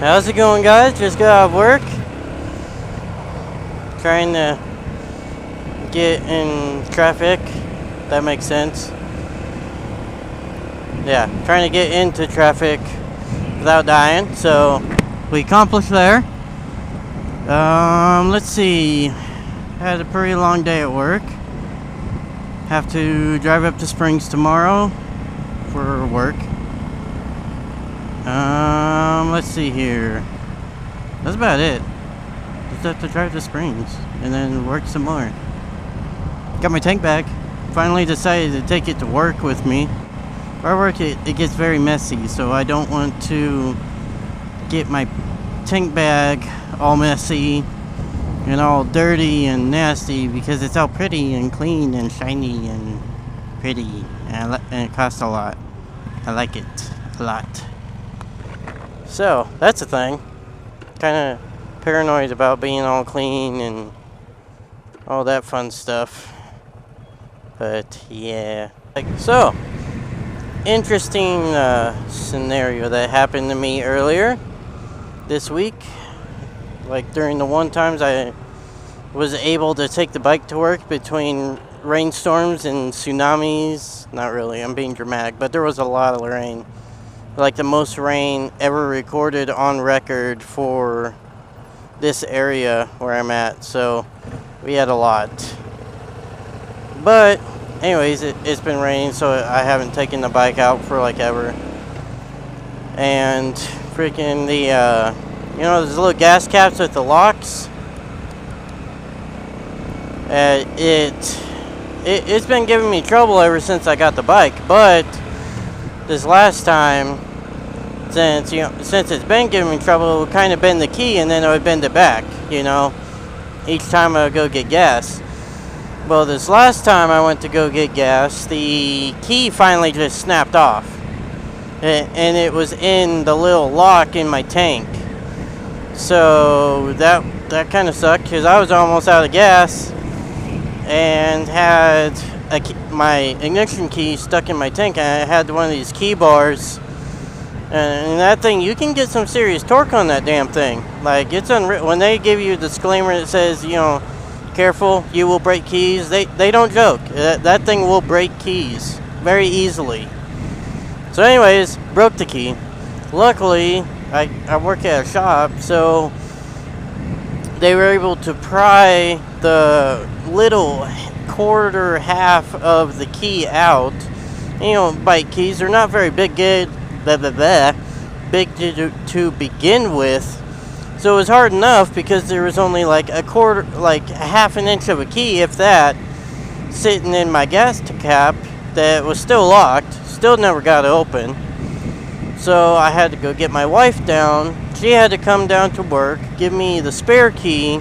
How's it going, guys? Just got out of work. Trying to get in traffic. That makes sense. Yeah, trying to get into traffic without dying. So we accomplished there. Let's see. Had a pretty long day at work. Have to drive up to Springs tomorrow for work. Let's see here. That's about it. Just have to drive to Springs and then work some more. Got my tank back. Finally decided to take it to work with me. Where I work, it gets very messy, so I don't want to get my tank bag all messy and all dirty and nasty because it's all pretty and clean and shiny and pretty, and it costs a lot. I like it a lot. So that's a thing. Kind of paranoid about being all clean and all that fun stuff. But yeah. So, interesting scenario that happened to me earlier this week. Like during the one times I was able to take the bike to work between rainstorms and tsunamis. Not really, I'm being dramatic, but there was a lot of rain. Like the most rain ever recorded on record for this area where I'm at. So we had a lot. But anyways, it's been raining, so I haven't taken the bike out for like ever. And freaking the you know those little gas caps with the locks, it's been giving me trouble ever since I got the bike. But this last time, since it's been giving me trouble, it would kind of bend the key and then it would bend it back, you know, each time I would go get gas. Well, this last time I went to go get gas, the key finally just snapped off. And it was in the little lock in my tank. So that kind of sucked because I was almost out of gas and had my ignition key stuck in my tank. And I had one of these key bars. And that thing, you can get some serious torque on that damn thing. Like, it's unreal. When they give you a disclaimer that says, you know, careful, you will break keys, they don't joke. That thing will break keys very easily. So anyways, broke the key. Luckily, I work at a shop, so they were able to pry the little quarter half of the key out. You know, bike keys are not very big to begin with. So it was hard enough because there was only like a quarter, like half an inch of a key, if that, sitting in my gas cap that was still locked. Still never got it open. So I had to go get my wife down. She had to come down to work, give me the spare key,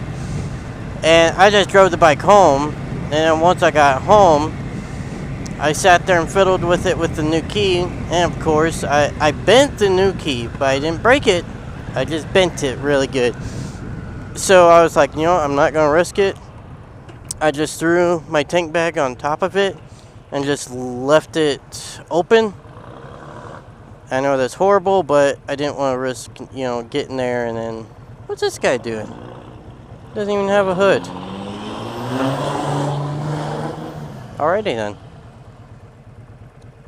and I just drove the bike home. And then once I got home, I sat there and fiddled with it with the new key. And of course, I bent the new key, but I didn't break it. I just bent it really good. So I was like, you know, I'm not going to risk it. I just threw my tank bag on top of it and just left it open. I know that's horrible, but I didn't want to risk, you know, getting there and then... What's this guy doing? Doesn't even have a hood. Alrighty then.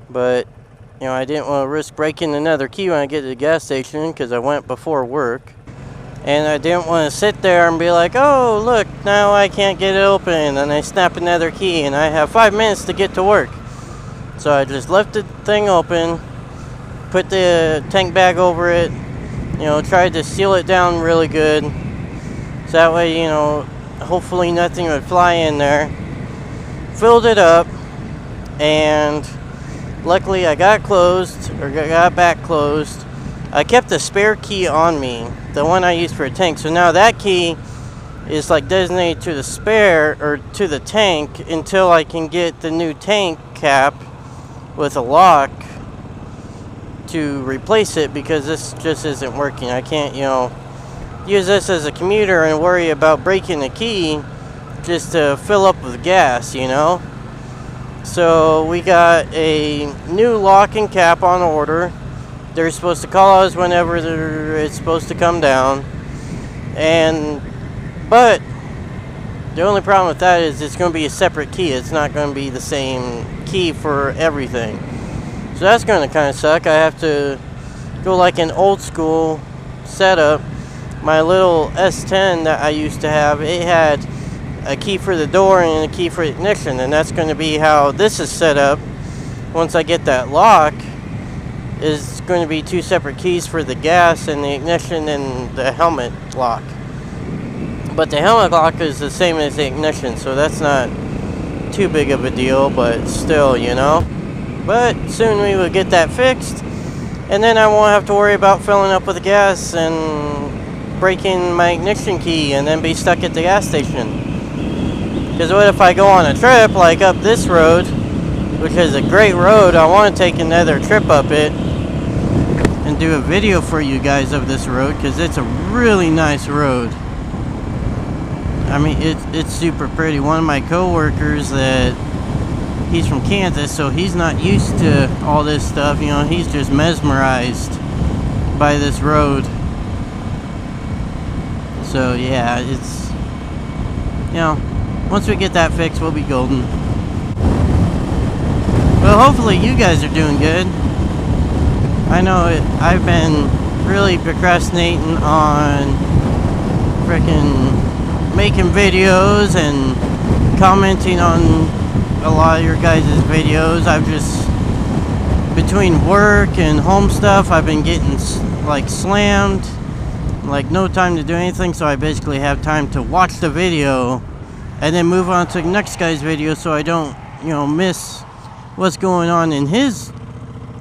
But... you know, I didn't want to risk breaking another key when I get to the gas station because I went before work. And I didn't want to sit there and be like, oh, look, now I can't get it open. And I snap another key and I have 5 minutes to get to work. So I just left the thing open, put the tank bag over it, you know, tried to seal it down really good. So that way, you know, hopefully nothing would fly in there. Filled it up and... luckily, I got back closed. I kept the spare key on me, the one I used for a tank. So now that key is like designated to the spare or to the tank until I can get the new tank cap with a lock to replace it because this just isn't working. I can't, you know, use this as a commuter and worry about breaking the key just to fill up with gas, you know. So we got a new lock and cap on order. They're supposed to call us whenever it's supposed to come down. But the only problem with that is it's going to be a separate key. It's not going to be the same key for everything. So that's going to kind of suck. I have to go like an old school setup. My little S10 that I used to have, it had a key for the door and a key for ignition, and that's going to be how this is set up. Once I get that lock, is going to be 2 separate keys for the gas and the ignition and the helmet lock. But the helmet lock is the same as the ignition, so that's not too big of a deal, but still, you know. But soon we will get that fixed, and then I won't have to worry about filling up with gas and breaking my ignition key and then be stuck at the gas station. Because what if I go on a trip like up this road, which is a great road? I want to take another trip up it and do a video for you guys of this road, because it's a really nice road. I mean, it's super pretty. One of my co-workers, that he's from Kansas, so he's not used to all this stuff, you know. He's just mesmerized by this road. So yeah, it's, you know, once we get that fixed, we'll be golden. Well, hopefully you guys are doing good. I know I've been really procrastinating on frickin' making videos and commenting on a lot of your guys' videos. I've just, between work and home stuff, I've been getting like slammed, like no time to do anything, so I basically have time to watch the video and then move on to the next guy's video, so I don't, you know, miss what's going on in his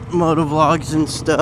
motovlogs and stuff.